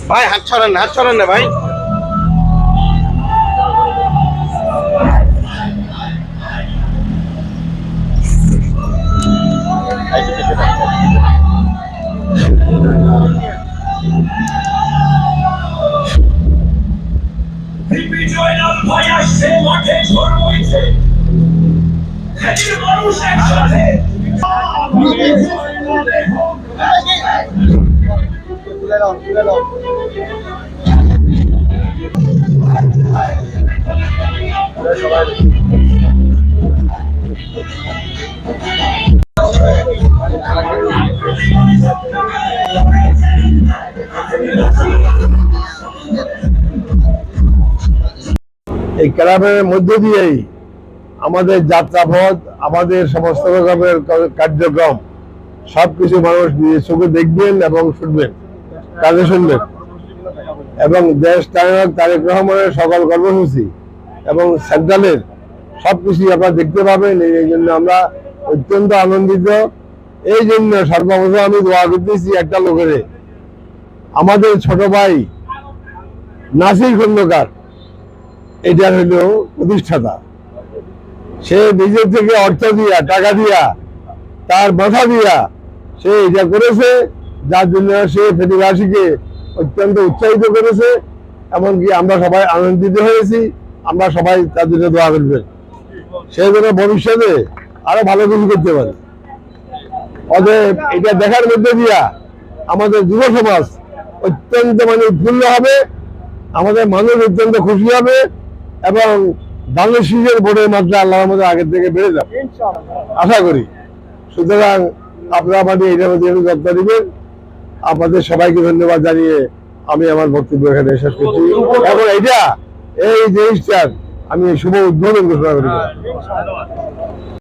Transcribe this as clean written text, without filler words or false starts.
ভাই হাত ছড়েন না ভাই। বিজয়লাল ভাই আসছে, মাঠে ঝড় বইছে, মানুষ একসাথে। এই ক্লাবের মধ্য দিয়েই আমাদের যাত্রাপথ, আমাদের সমস্ত রকমের কার্যক্রম সবকিছু মানুষ নিজের চোখে দেখবেন এবং শুনবেন, কাজে শুনবেন। এবং দেশ নায়ক তারেক রহমানের সকল কর্মসূচি এবং সেন্ট্রালের সবকিছুই আপনারা দেখতে পাবেন। এই জন্য আমরা অত্যন্ত আনন্দিত। এই জন্য সর্বপ্রথম আমি দোয়া করতেছি একটা লোকের, আমাদের ছোট ভাই নাসির খন্দকার, এটা হলো প্রতিষ্ঠাতা। সে নিজের থেকে অর্থ দিয়া, টাকা দিয়া, তার মাথা দিয়া সে এটা করেছে, যার জন্য সে ফেনীবাসীকে অত্যন্ত উৎসাহিত করেছে। এমনকি আমরা সবাই আনন্দিত হয়েছি। আমরা সবাই তার জন্য দোয়া করবেন, সে যেন ভবিষ্যতে আরো ভালো কিছু করতে পারে। অতএব এটা দেখার মধ্যে দিয়া আমাদের যুব সমাজ অত্যন্ত উৎফুল্ল হবে, আমাদের মানুষ অত্যন্ত খুশি হবে এবং বাংলাদেশের ভোটের মাত্রা আল্লাহর মধ্যে আগের থেকে বেড়ে যাবে আশা করি। সুতরাং আপনারা আমাদের এটার মধ্যে যত্ন দিবেন। আপনাদের সবাইকে ধন্যবাদ জানিয়ে আমি আমার বক্তব্য এখানে শেষ করছি। এবং এই জিনিসটার আমি শুভ উদ্বোধন ঘোষণা করি।